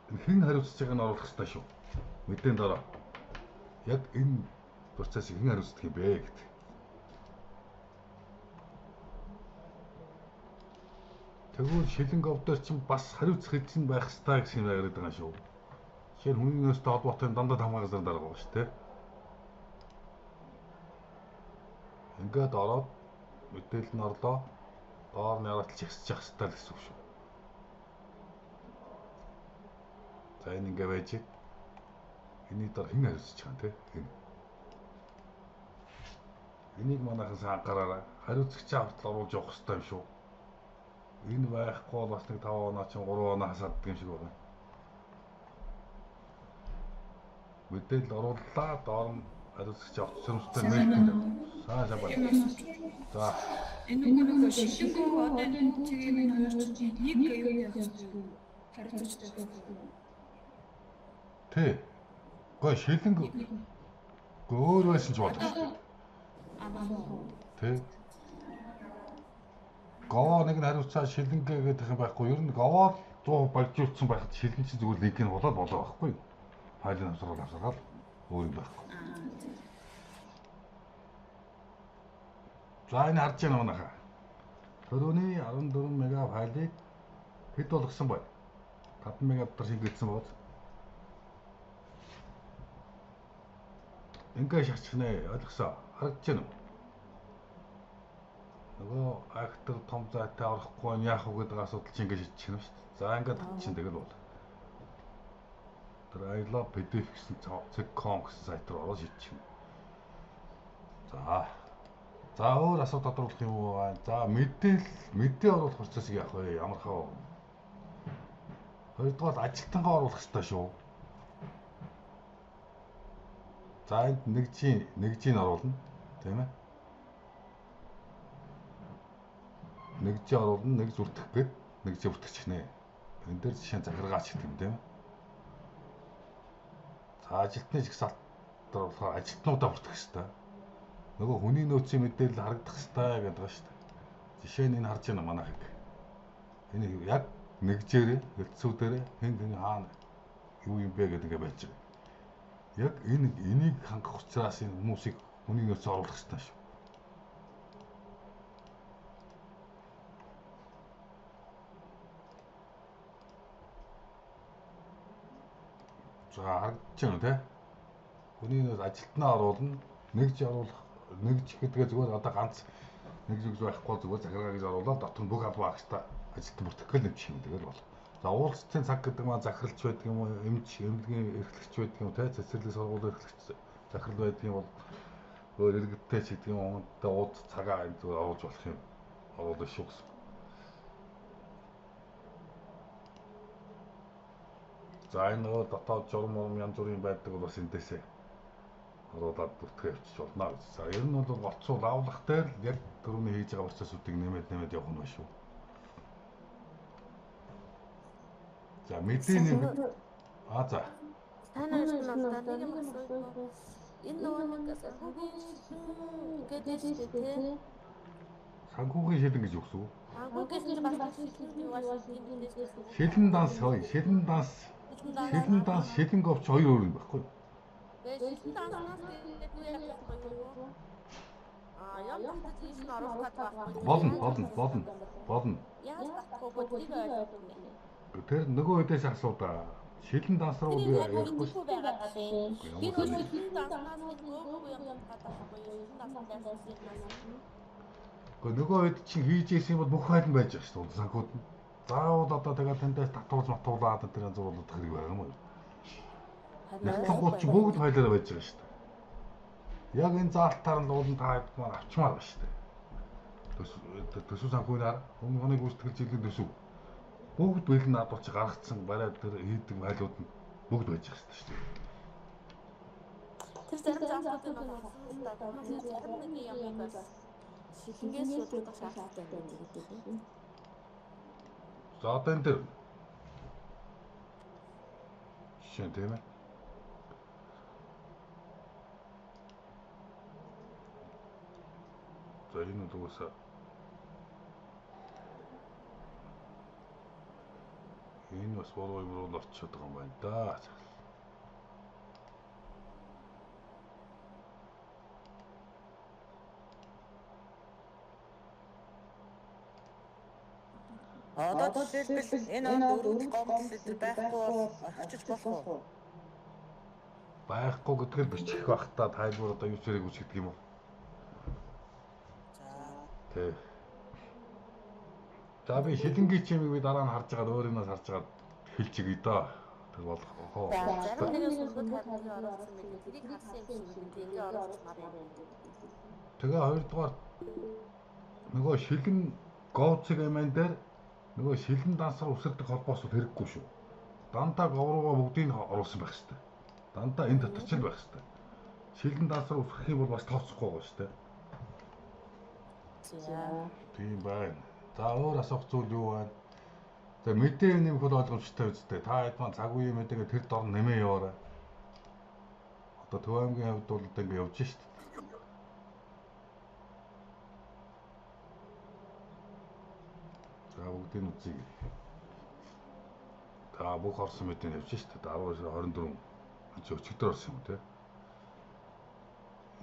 Энэ хэн хариуцж байгааг нь оруулах хэрэгтэй шүү. Мэдэн дараа. Яг энэ процессыг хэн хариуцдаг юм бэ гэдэг. Тэгвэл шилэнг овдоор чинь бас хариуцах эзэн байх хэрэгтэй гэсэн юм яриад байгаа шүү. Жишээ нь хүний нөөцтэй холбоотой дандаа хамгаалсан дарга байгаа шүү дээ. Ингээд ороод мэдээлэл нь орлоо. Доор нь яраталж ихсэж явах хэрэгтэй л гэсэн үг шүү. За энэ ингээ байж энийг дор хэн хариуцж байгаа те хэн. Энийг манайхан сайн анхаараарай. Хариуцагчаа хүртэл оруулж явах хэрэгтэй юм шүү. Энэ байхгүй бол бас нэг 5 оноо чинь 3 оноо хасааддаг юм шиг байна. Мэдээлэл орууллаа доор нь хариуцагч авч сөрөмжтэй нээлттэй. Саашаа байна. За энэ нэг шилэнгүй одоо энэ бүгдийг нь хоёр чинь нэг юу яахгүй хариуцж байгаа. Тэ. Гой шилэнг өөр байсан ч болов. Тэ. Говоо нэг нь хариуцаа шилэнгээ гэдэг юм байхгүй. Ер нь говоо 100% багжуулсан байхад шилэн чинь зүгээр линк нь болоод болоо байхгүй. Файлын авсараад өөр юм байхгүй. За энэ харж байна манайхаа. Төрөний 14 мега файлыг хэд болгосон бай? 5 мегабайтаар шингээсэн бод. Ингээ шатчихнэ. Ойлгосоо. Харагдаж байна уу? Нөгөө актер том зайтай орохгүй нь яах вэ гэдэг асуудал чинь ингээ шийдчихнэ шүү дээ. За ингээ татчихин тэгэл бол. Тэр I love PDF гэсэн cek.com гэсэн сайт руу ороод шийдчихнэ. За өөр асуудал тодруулах юм уу? За мэдээ оруулах процессыг яах вэ? Ямар хаа? Хоёрдугаар ажилтнгаа оруулах хэрэгтэй шүү. За энд нэгжийн оруулна, тийм ээ? Нэгжийн оруулна, нэг зүртэх гээд нэгжээ бүртгэчихнэ. Энэ дээр жишээ нь захиргаач гэдэг юм, тийм ээ? За ажилтны жагсаалт болохоор ажилтнуудаа бүртгэх хэрэгтэй. Нөгөө хүний нөөцийн мэдээлэл харагдах хэрэгтэй гэдэг ба шүү дээ. Жишээ нь энэ харж байна манайхыг. Энэ яг нэгжээрээ, хэлтсүүдээрээ хэн хаана юу юм бэ гэдэг ингээ байж байгаа. Яг энийг хангах учраас энэ хүмүүсийг хүний нөөцөөр оруулах хэрэгтэй шүү. За харагдаж байна тий. Хүний нөөц ажилтнаа оруулна, нэгж оруулах, нэгж гэдгээ зүгээр одоо ганц нэг зүг байхгүй зүгээр захиргаа гэж оруулаад дотор нь бүх албаа агштай ажилтан бүртгэх нэмчих юм тэгэл бол. За уулзалтын цаг гэдэг маань захиралч байдаг юм уу, эмнэлгийн эрхлэгч байдаг юм тий, цэцэрлэг сургуулийн эрхлэгч захирал байдаг юм бол өөр иргэдтэй ч гэдэг юм уунтай ууд цагаа энэ зүгээр оруулж болох юм. Оруулах шүү гэсэн. За энэ нөгөө дотоод журам янз бүрийн байдаг бол бас эндээсээ оруулаад бүртгэж явчих болно гэж. За ер нь бол гоцсуу лавлах дээр л яг түрүүний хийж байгаа процессуудыг нэмээд явах нь байна шүү. За мэдээний за. Таны ярьсан бол нэг юм асуух. Энэ нөгөө нэг санхүүгийн гэдэг чинь тий. Санхүүгийн шилэн гэж юу гэсэн үг? Санхүүгээс нь бас шилэн данс хой, шилэн говч хоёр өөр юм байхгүй юу? шилэн данс гэдэг нь яг байхгүй юу? Ямар ч тийш нь оруулах байхгүй. Болно. Яаж татах вэ гэдгийг ойлгохгүй. Тэр нөгөө хэдээс асуудаа. Шилэн данс руу би ярихгүй шүү. Би шилэн данснаас нөгөө юм татахгүй юу? Шилэн данснаас юм. Нөгөө хэд чинь хийж ирсэн юм бол бүх файл нь байж байгаа шүү дээ санхүүд нь. Заавал одоо тэгээд тэндээс татуулж матуулаад тэр зуруулах хэрэг байгаа юм уу? Ялангуяа ч бүгд хайлаараа байж байгаа шүү дээ. Яг энэ заалтаар нь уулын таад маань авчмаар байна шүү дээ. Төсөв санхүүнээр өмнө оны гүйцэтгэл жилийн төсөв бүгд бэлэн надууч гаргацсан бариад тэр хийдэг хайлууд нь бүгд байж байгаа шүү дээ. Тэр зарим заалтууд нь болсон да. Зарим нэг юм бас шилэнгээс шийдэх шаардлагатай байдаг гэдэг. За одоо энэ дээр жишээ тийм ээ. За энэ дуусаа энэ бас буруу юм орчиход байгаа юм байна да. Одоо жишээлбэл энэ онд өргөдөл гомдол байхгүй бол орчиж болох уу? Байхгүй гэдгээр бичих байх та тайлбар одоо юу ч хэрэг үсгдэг юм уу? Тэ. За би шилэнгийн чимийг би дараа нь харж байгаа өөрийнөөс харж байгаа хэлж игье да. Тэр болох хоо. Зарим нэгээс өргөдөл харилцааг оруулсан байдаг. Тэрийг харсан юм шиг үнэндээ ингэ оруулсан байна. Тэгээ хоёрдугаар нөгөө шилэн говцэг амин дээр нөгөө шилэн дансар үсэрдэг холбоос хэрэггүй шүү. Дандаа говруугаа бүгдийг оруулсан байх хэрэгтэй. Дандаа энэ дотор ч л байх хэрэгтэй. Шилэн дансар үсгэх юм бол бас тооцохгүй байгаа шүү дээ. Тийм байна. За өөр асуух зүйл юу байна? За мэдээ нэмэх бол ойлгомжтой үстэй. Та хэд маань цаг үеийн мэдээгээ тэр дор нэмээ яваарай. Одоо Төв аймгийн хувьд бол одоо ингэ явж шүү дээ. За бүгдийг үзье. За бүх орсон мэдээ явж шүү дээ. 10-24 өчигдөр орсон юм те.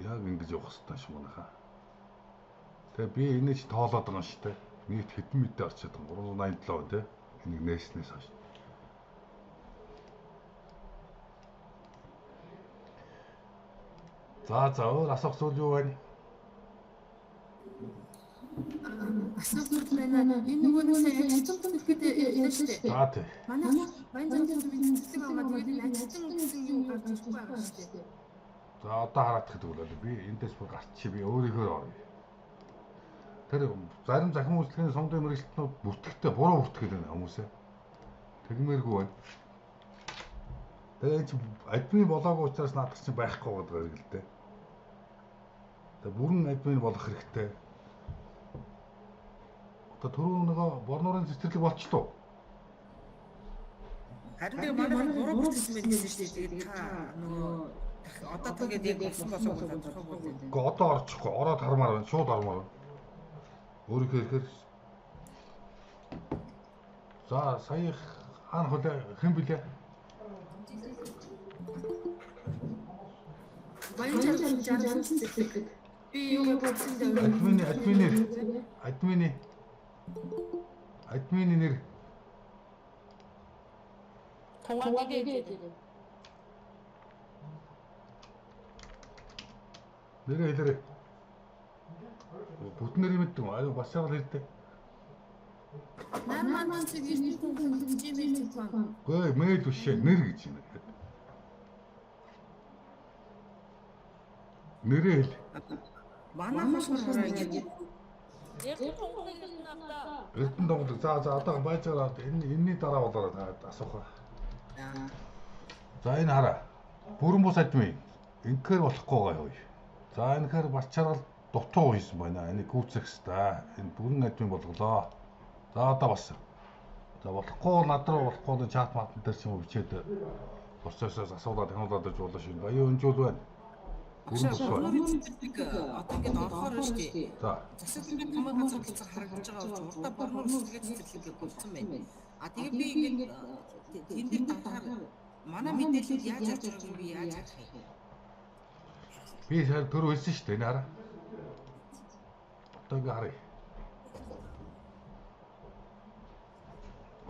Яг ингэж явах хэрэгтэй юм манайхаа. Тэгээ би энийг ч тоолоод байгаа юм шүү дээ. Нийт хэдэн мэдээ орчод байгаа 387 те. Энийг нээснээс хойш. За өөр асуух зүйл юу байна? Асуулт байна. Энэ нөгөө нэг ажилтан хэлэхэд ярьсан шүү дээ. За тий. Манай баян зөвлөмийн цэцэг аваад тэгээд ажилтан гэсэн юм гарч ирэхгүй байгаа шүү дээ. За одоо хараад ихэд бол би эндээс бүр гарч би өөрийгөө орё. Тэр зарим захин үйлчлэгийн сонгоны мэргэжилтнүүд бүртгэгтэй буруу бүртгэл байна хүмүүсээ. Тэгмээргүй байна. Тэгээ чи админ болоогүй учраас наадах чинь байхгүй байгаа хэрэг л дээ. Тэгээ бүрэн админ болох хэрэгтэй. Одоо түрүү нөгөө борнорын цэцэрлэг болчлоо. Харин тэгээ манай буруу бүтсэн байх гэсэн шүү дээ. Тэгээд та нөгөө одоо тэгээд яг болсон болов уу тодорхойгүй байна. Гэхдээ одоо орчихгүй. Ороод хармаар байна. Шууд хармаар байна. Өөрөөр хэлэхээр за сая хаана хөлөө хэн блэ? Баян зөвлөмийн цэцэг. Би юу бодсон дээ. Админы нэр. Тунгагийн Нэрээ хэлээрэй. Бүтнээр юм гэдэг нь бас яг л хэлдэг. Намаа цэгийн хэмжээний Гүй мэйл бишээ нэр гэж юм. Нэрээ хэл. манай хашмаар ингэ яг тунгагийн надаа. Эрдэнэ донголог. За одоо байж байгаа энэний дараа болоод асуух. За энэ хараа. Бүрэн бус админ. Инхээр болохгүй байгаа юу? За энэхээр бас чаргал дутуу хийсэн байна. Энийг гүйцэх хэвээр. Энэ бүрэн админ болголоо. За одоо бас. За болохгүй надруу болохгүй чат матн дээр ч юм уу бичээд процессоос асуулаад тануулаад байж болно шүү. Аюу өнжүүл байна. Бүрэн бус байна. Одоо ингэ орохоор шүү дээ. За. Засаглалын хамаа газар хэлцэг харагдаж байгаа учраас урдаа борноор сэтгэж цэцэрлэг болсон байна. Тэгээд би ингэ тэн дээр дахаар манай мэдээлэл яаж явж байгааг би яаж харах юм. Би сая түрүү хэлсэн шүү дээ. Энэ хараа. Одоо ингэ харъя.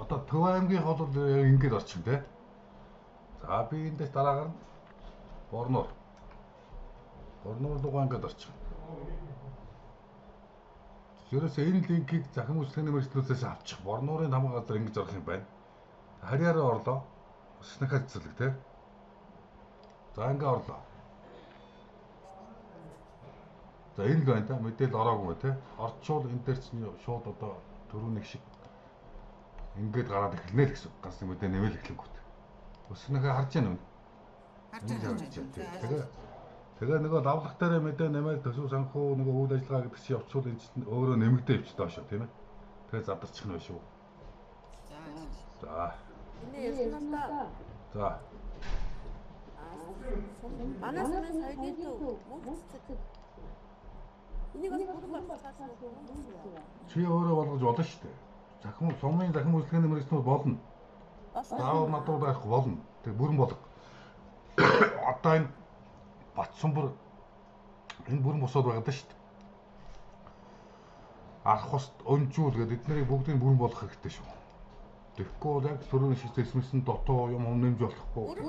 Одоо Төв аймгийн хол ингэж орчих тий. За би эндээс дараагаар нь Борноор руу ингэж орчих. Ерөөсөө энэ линкийг захин үйлчлэгийн мэргэжлүүдээс авчих. Борнорын хамаг газар ингэж орох юм байна. Харьяараа орлоо. Снэхэр цэцэрлэг тий. За ингээ орлоо. За энэ л байна та мэдээлэл ороогүй те. Орчвол энэ дээр чинь шууд одоо төрүүний шиг ингээд гараад эхэлнэ л гэсэн. Ганц нэг мэдээ нэмэл эхлэнгүүт. Өснөхөө харж яана үү? Тэгээ нөгөө лавлах дээр мэдээ нэмэл төсөв санхүү нөгөө үйл ажиллагаа гэдэг чинь явцвал энэ чинь өөрөө нэмэгдээ явчих доо шүү тийм ээ. Тэгээ задарчих нь байх шүү. За. Энэ яснаа. За. Манайс саягийн төв мөнгөцөд. Энийг бас бүрэн болгочихсан. Чи өөрөө болгож болно шүү дээ. Захим сумын захим үйлчлэгээний мэргэжнүүд болно. Заавал надад байхгүй болно. Тэг бүрэн болго. Одоо энэ Батсумбар энэ бүрэн босоод байгаа даа шүү дээ. Арах ус өнжүүл гэдэг эднэрийг бүгдийг бүрэн болгох хэрэгтэй шүү. Тэгэхгүй бол яг төрөний шиг зэсмэсэн дотоо юм нэмж болохгүй.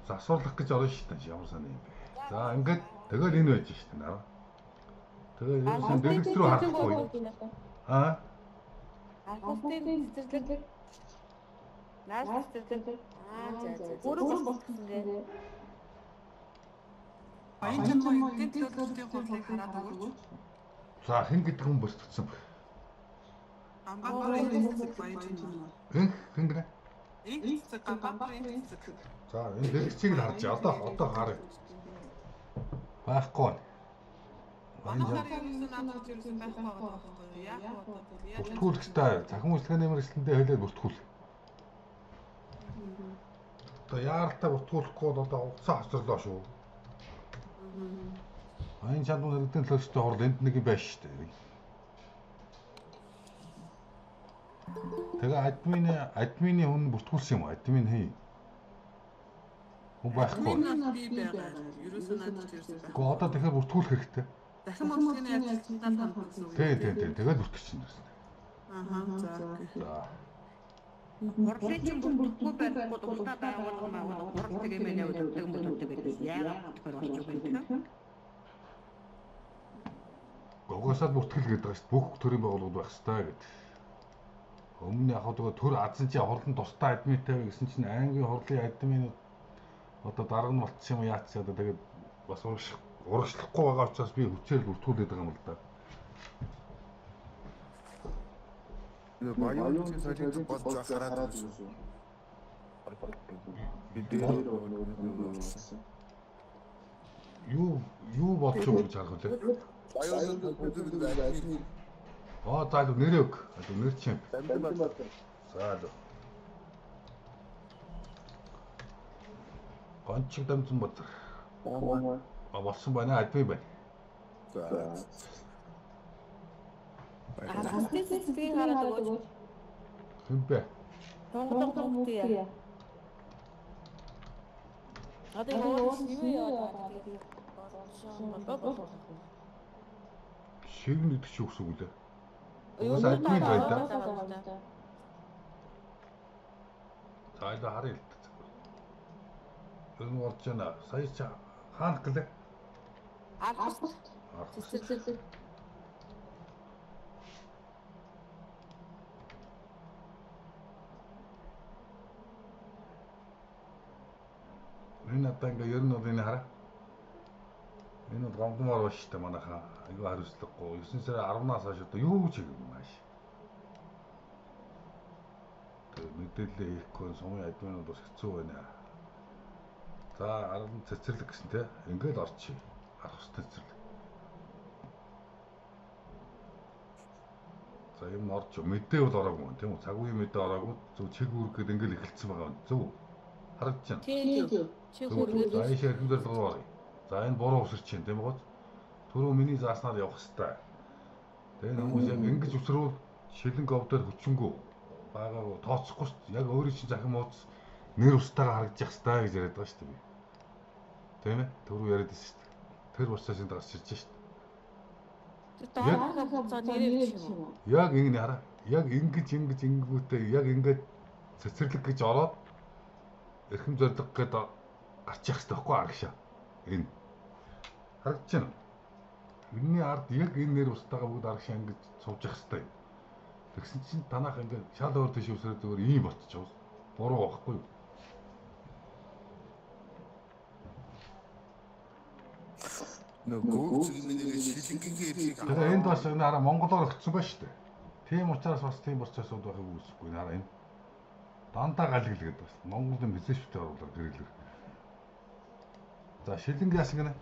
Засварлах гэж орно шүү дээ. Ямар сони юм бэ. За ингээд тэгэл энэ байж шүү дээ нараа. Тэгээ ерөөсөн дэлгэц рүү харахгүй. Аа? Архустын цэцэрлэг. Наас цэцэрлэг. За. Бүрэн болгосон дээ. Баян эдийн төлөвлөлтийн хурлыг хараад өгөөч. За хэн гэдэг хүн бэлтгэсэн бэ? Гамбарын эцэг баян Хэн гэнэ? эцэг гамбарын эцэг. За энэ дэлгэцийг л харж одоо харъя. Байхгүй. Манайхаар ерөөсөн наадах ерөөсөн байхгүй байгаа байхгүй яах вэ? Бүртгүүлэхтэй захим үйлчлэгээний мэргэжлэндээ хэлээд бүртгүүл. Одоо яаралтай бүртгүүлэхгүй бол одоо уцаа хоцорлоо шүү. Энэ чандуу нэгдэн төлөвчтэй хурал энд нэг юм байна шүү дээ. Тэгээ админы хүн бүртгүүлсэн юм уу? Админ хий. Хүн байхгүй. Ерөөсөн наадах ерөөсөн. Гэхдээ одоо тэгэхээр бүртгүүлэх хэрэгтэй. Дахин мөнгөний ажилтнаа хамтсан үг. Тийм. Тэгээд бүртгэж чинь байна. За. Хурлын чинь бүрдгүй байхгүй дултаа байгуулгын хурал тгэмэнэ өдөртөг мөдөг гэдэг. Яагаад тэгэхээр болчих вэ гэх юм? Гогосоод бүртгэл гэдэг байгаа шүү. Бүх төрлийн байгууллагууд байх хэрэгтэй гэдэг. Өмнө яг одоо төр азан чи хурлын тустай админтай гэсэн чинь Английн хурлын админууд одоо дарга нь болчихсон юм яац одоо тэгээд бас урагшлахгүй байгаа учраас би хүчээр бүртгүүлээд байгаа юм л да. Баян үеийн солиотой болж хараад үзсэн. Юу болж байгаа гэж харах үлээ. Баян үеийн ажлын За нэрээ өг. Нэр чинь. За. Гончиг дамжин бодор. Болсон байна админ байна. За. Архустын цэцэрлэгийг хараад өгөөч. Хэн бэ? Тунгалаг мөнгөтэй. Одоо юу юм яа? Шиг нэгдэх шиг үсэг үлээ. Уус админ байна да. За энэ харъя л та. Энэ болж байна. Сая чи хаана гэлээ? Архуст. Цэцэрлэг. Энэ одоо ингээ ер нь бол энэ хараа. Энэ бол гомдмоор байна шүү дээ манайхаа. Айгүй хариуцлагагүй. 9 сарын 10-наас хойш одоо юу ч юм мааш. Тэг мэдээлэл хийхгүй сумын админууд бас хэцүү байна. За 10 цэцэрлэг гэсэн те. Ингээл орчих. Архус цэцэрлэг. За юм орж мэдээ бол ороогүй тийм үү? Цаг үеийн мэдээ ороогүй. Зөв чиг үүргээд ингээл эхэлсэн байгаа юм. Зөв. Харагдаж байна. Тийм. Чи хүрээд. За энэ ширхэг зорилгоо оръё. За энэ буруу усэрч чинь тийм үү? Түрүү миний зааснаар явах хэвээр. Тэгээ хүмүүс яг ингэж үсрүүл шилэн говдоор хүчингүү байгаагүй тооцохгүй шүү дээ. Яг өөрийн чинь захим ууц нэр устайгаа харагдчих хэвээр гэж яриад байгаа шүү дээ. Тийм ээ? Түрүү яриад байсан шүү дээ. Тэр буцаас энэ гарч ирж шүү дээ. Даарахаа хугацаа нэрээ биш юм уу? Яг ингэ хараа. Яг ингэнгүүтээ яг ингээд цэцэрлэг гэж ороод эрхэм зориг гээд гарчих хэвээр байхгүй арагшаа. Энэ харагдаж байна. Энийний ард яг энэ нэр устайгаа бүгд арагшаа ингэж сууж явах хэвээр. Тэгсэн чинь танах ингээд шал өөр тийш үсрээд зүгээр ийм болчихвол буруу байхгүй юу? Нөгөө цэгмэнийг шилэнгийн эрлийг Тэгээ энд бас энэ хараа монголоор өгсөн ба штэ. Тийм учраас бас тийм процессууд байхыг үүсэхгүй наараа энэ. Дандаа галгэлгээд бас Монголын бизнесчтэй оруулаад гэрэлэр. За шилэнг яасан гэнэ?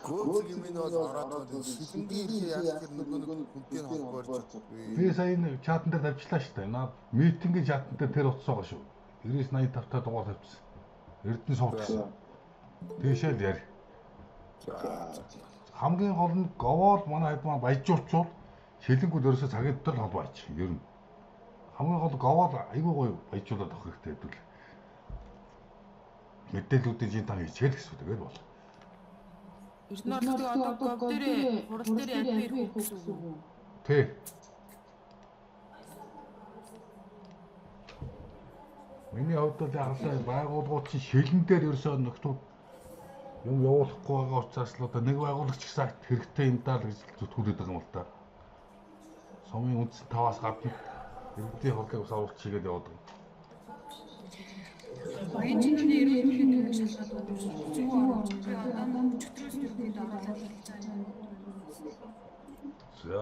нөгөө цэгмэний бол ороод шилэнгийн эрлийг яаж гэр нөгөө хүнтэй холбоорч. Би сая энэ чатан дээр тавьчлаа штэ. Наад митингийн чатан дээр тэр утас байгаа шүү. 9985 та дугаар тавьчихсан. Эрдэнэ суудсан. Тийшээ л яар. Хамгийн гол нь говоод манай хэд маань баяжуулчвал шилэнгүүд ерөөсөө цагийн дотор л холбооч. Ер нь. Хамгийн гол говоод айгүй гоё баяжуулаад авах хэрэгтэй хэдүүл. Мэдээллүүдийн жин тань хичээл гэсэн үг тэгээд бол. Эрдэнэ орлогыг одоо гов дээрээ хурал дээр амт ирэх гэсэн үг. Тий. Миний хувьд бол яг л байгууллагууд чинь шилэн дээр ерөөсөө нөхдүүд юм явуулахгүй байгаа учраас л одоо нэг байгуулагч гэсэн акт хэрэгтэй юм даа л гэж зүтгүүлээд байгаа юм л да. Сумын үндсэн 5-аас гадна иргэдийн хорлыг ус оруулах чигээд яваад байгаа. Баян чиний эрүүл мэндийн төлөв шалгаад зөв оруулж байгаа чөтгөрөөс төрөнд оруулаад хэлж байгаа. За.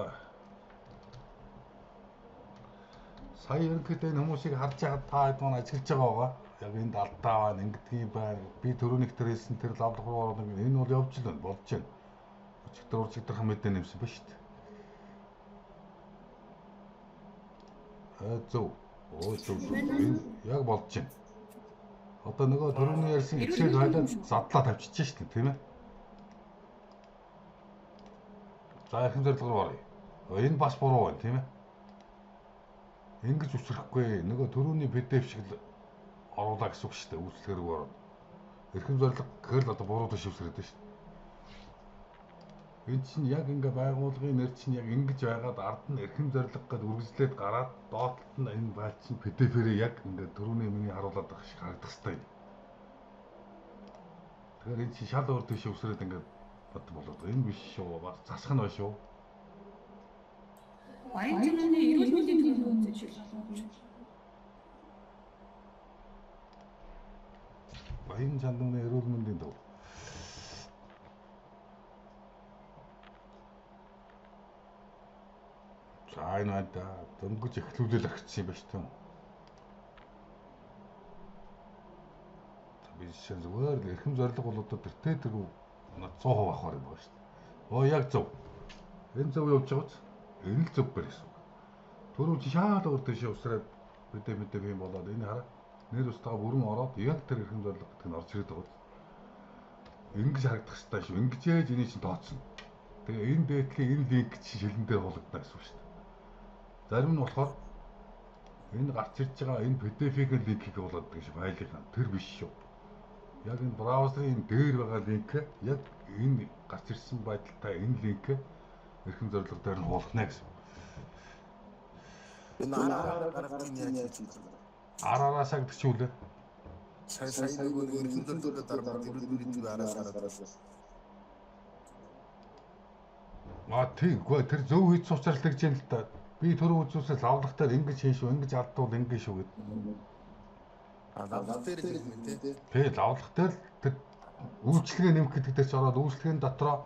Сая ерөнхийдөө энэ хүмүүсийг харж байгаад та хэд маань ажиллаж байгаа. Яг энд алдаа байна, ингэдгийг байна. Би төрөнийг тэрсэн тэр лавлах руу ороод энэ бол явж л байна, болж байна. Өчигдөр уржигдах мэдээ нэмсэн ба шүү дээ. Зөв. Зөв. Энэ яг болж байна. Одоо нөгөө төрөний ярьсан эцэг байлаа задлаа тавьчихж шүү дээ, тийм ээ. За их зорилго руу оръё. Энэ бас буруу байна, тийм ээ. Ингэж үсрэхгүй нөгөө төрөний PDF шиг л оруулаа гэсэн үг шүү дээ. Үйлчлэгээр рүү ороод. Эрхэм зорилго гэхэл одоо буруу төш үсрээд байна шүү дээ. Энэ чинь яг ингээ байгууллагын нэр чинь яг ингэж байгаад ард нь эрхэм зорилго гэдээ үргэлжлээд гараад доотлолт нь энэ байл чинь PDF-ээрээ яг ингээ төрөний миний харуулад байгаа шиг харагдах хэвээр. Тэгэхээр энэ чинь шал өөр төш үсрээд ингээ бод болоод энэ биш шүү. Бас засах нь байна шүү. Баян чиний эрүүл мэндийн төлөв шалгаад. Баян чандны эрүүл мэндийн төв. За энэ одоо дөнгөж эхлүүлэл арчсан юм ба шүү дээ. Би шинэ зүгээр л эрхэм зорилго бол одоо тэр тэргүй 100% авахар юм байна шүү дээ. Оо яг зөв. Энэ зөв явж байгаа ч энэ л зөв бэр гэсэн үг. Түрүү чи шаал өөр дэше усраад мэдээ юм болоод энэ хараа нэр устгаа бүрэн ороод яг тэр эрхэм зорилго гэдэг нь орж ирээд байгаа. Ингэж харагдах хэрэгтэй шүү. Ингэж ээж энийг чинь тооцно. Тэгээ энэ дээдлийн энэ линк чи шилэн дээр болгодно гэсэн үг шүү дээ. Зарим нь болохоор энэ гарч ирж байгаа энэ PDF-ийн линкийг болоод гэж байлгах тэр биш шүү. Яг энэ браузерын дээр байгаа линк яг энэ гарч ирсэн байдалтай энэ линк эрхэм зорилго дээр нь хуулахна гэсэн. Энэ араа яаж хийж байгаа. Араасаа гэдэг чи үлээ. Сая нөгөө эрхэм зорилгоо дараа тэрүүний араас. Тэггүй тэр зөв хийц учраас л гэж юм л та. Би түрүү үзүүлсэн лавлах дээр ингэж хийн шүү, ингэж алдвал ингэ шүү гэдэг. Лавлах дээр л юм тий. Тэгээ лавлах дээр тэр үйлчлэгээ нэмэх гэдэг дээр ч ороод үйлчлэгийн дотроо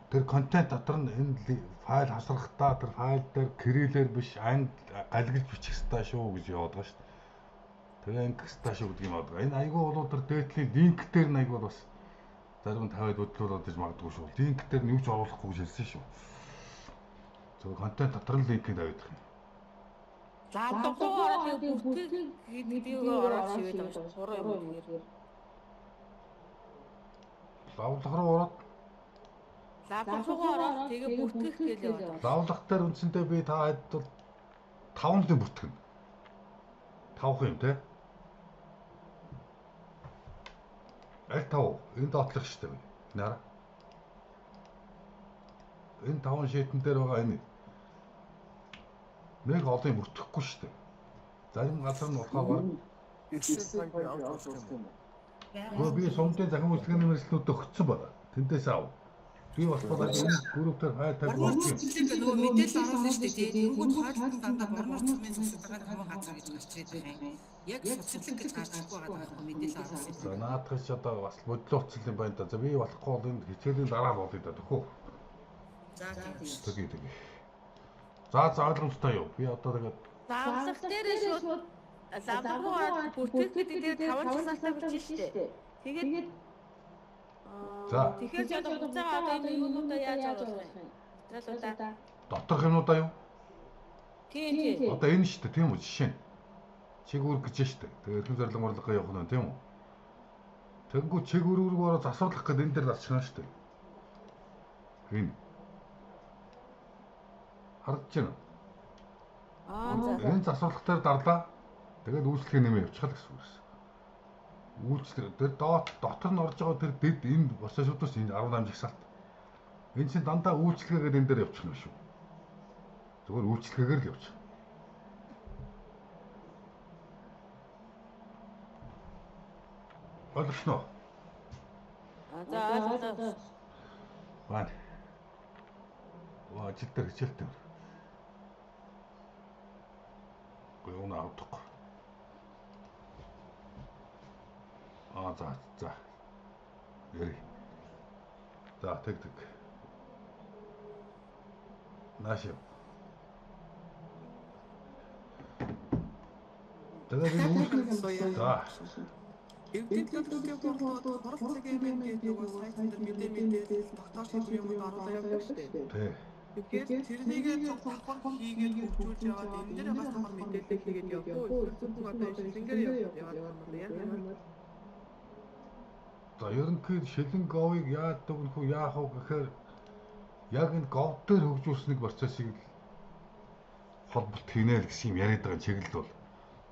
тэр контент дотор нь энэ файл хасрахтаа тэр файл дээр кириллээр биш англи галгилж бичих хэрэгтэй шүү гэж яваад байгаа шүү дээ. Тэгээ ингэ хэрэгтэй шүү гэдэг юм аа. Энэ айгүй бол тэр дээдлийн линк дээр нь айгүй бас зарим тавиад бодлуулаад гэж магадгүй шүү. Линк дээр нь юу ч оруулахгүй гэж хэлсэн шүү. Зөв контент дотор нь линкийг тавиад байгаа юм. За дохоо ороод бүртгэг гэдгийг ороод шивээд байгаа шүү. Сураа юм уу? Лавлах руу ороод лавлах руу ороод тэгээ бүртгэх гэж яваад. лавлах дээр үндсэндээ би та хэд бол 5 л бүртгэн. 5 юм те. Аль 5? Энэ доотлох шүү дээ. Нара. Энэ 5 шийдэн дээр байгаа энэ. Нэг олон бүртгэхгүй шүү дээ. Зарим газар нь болохоор би сумдын захин үйлчлэгээний мэргэжлүүд өгсөн байна. Тэндээс ав. Би болохоор энэ группээр хайтаг Борноор болчих. цэцэлээ нөгөө мэдээлэл оруулсан шүү дээ. Тэнгүүд хойлтон дандаа борноор цэцмэн зүсэж байгаа хамгийн газар гэж гарч ирээд байгаа юм. Яг цэцэлэг гэж гарчихгүй байгаа байхгүй мэдээлэл оруулсан. За наадах чи одоо бас бодлоо уцлын байна да. За би болохгүй бол энэ хичээлийн дараа л болъё да төхөө. За тийм. Тэгээ. За ойлгомжтой юу? Би одоо тэгээд Лавлах дээрээ шууд лавруу бүртгэх гэдэг 5 цагаасаа хүрч штэ. Тэгээд За. тэгэхээр ч одоо хугацаа одоо энэ юунуудаа яаж оруулах юм? Материалуудаа. доторх юмудаа юу? Тийм. Одоо энэ шүү дээ тийм үү жишээ нь. Чиг үүрэг гэж шүү дээ. Тэгээ эрхэм зорилго морлогоо явах нь тийм үү? Тэгэнгүүт чиг үүрэг ороо засварлах гэдэг энэ дээр зарчна шүү дээ. Энэ. Харагдаж байна. За. Энэ засварлах дээр дарлаа. Тэгээд үйлчлэгээ нэмээ явуучихал гэсэн үг байсан. Үйлчлэг тэр дотор нь орж байгаа тэр дэд энэ босоочдоос энэ 18 жагсаалт. Энэ чинь дандаа үйлчлэгээгээд энэ дээр явуучих нь шүү. Зүгээр үйлчлэгээгээр л явуучих. Ойлгосноо? За. Байна. Ажил дээр хичээлтэй байна. Гэхдээ өнөө авдахгүй. За. Яри. За, тэг. Нааши. Тэгээд энэ үйлчлэг за. Эвдэл төлөвлөгөө борлуулаад хурал цэгийн гэдэг нөгөө сайтанд мэдээлэл тогтоож хийх юмуд оруулаад явдаг шүү дээ. Тий. Тэгэхээр тэрнийгээ цогцолхон хийгээд хөгжүүлж яваад энэ дээр бас хамар мэдээлэл хийгээд явдаг. Зөвхөн одоо шилэнгээр яваад байна. За ерөнхийд шилэн говыг яадаг нөхөө яах вэ гэхээр яг энэ гов дээр хөгжүүлсэнийг процессыг холболт хийнэ л гэсэн юм яриад байгаа чиглэл бол.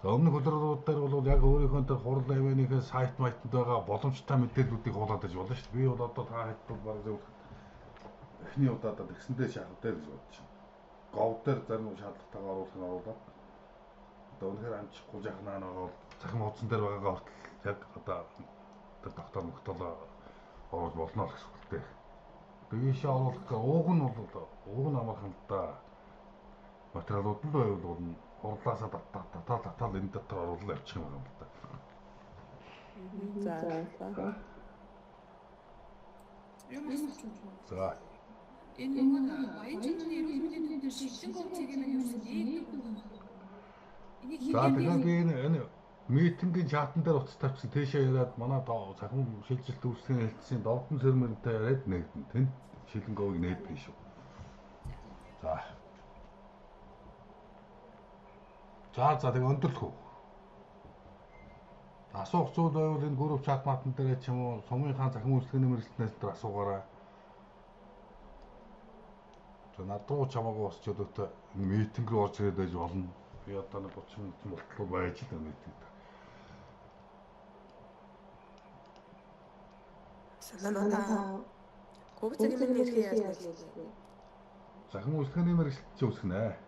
За өмнөх хөлрүүд дээр бол яг өөрийнхөө тэр хурал авианыхаа сайт майтанд байгаа боломжтой мэдээллүүдийг хуулаад иж болно шүү дээ. Би бол одоо та хэдбэл баг зөв эхний удаадаа тэгсэндээ шахав дээр гэж бодож байна. Гов дээр зарим шаардлагатайгаа оруулах нь оруулаад одоо үнэхээр амжихгүй жахнаа нэг бол захим хуудсан дээр байгаагаа хүртэл яг одоо тэр доктор мөхтөлөө оруулж болно л гэсэн үг дээ. Бишээ оруулах ууг нь амархан л да. Материалууд нь байвал хурлаасаа татал энэ дотор оруулаад явчих юм байна л да. За. Энэ нөгөө баян чиний эрүүл мэндийн дээр шилжин комитегийн маань юу гэсэн нэгдэг юм байна. За тэгэхээр би энэ митингийн чатан дээр утас тавьсан тийшээ яриад манай цахим шилжилт үүсгэний хэлтсийн довдон сэрмэнтэй яриад нэгдэн тэнд шилэнговыг нээдгүй шүү. За тэгээ өндөрлөх үү. Асуух зүйл байвал энэ групп чат матан дээр ч юм уу сумынхаа захим үйлчлэгээний мэргэжлээс дээр асуугаарай. За надад чамаагүй босч өдөөтэй энэ митинг рүү орж ирээд байж болно. Би одоо нэг 30 минут болтлоо байж л митингд. Санаа. Ковид-19 нэрхий яаж байна? Захим үйлчлэгээний мэргэжлт ч үүсгэнэ.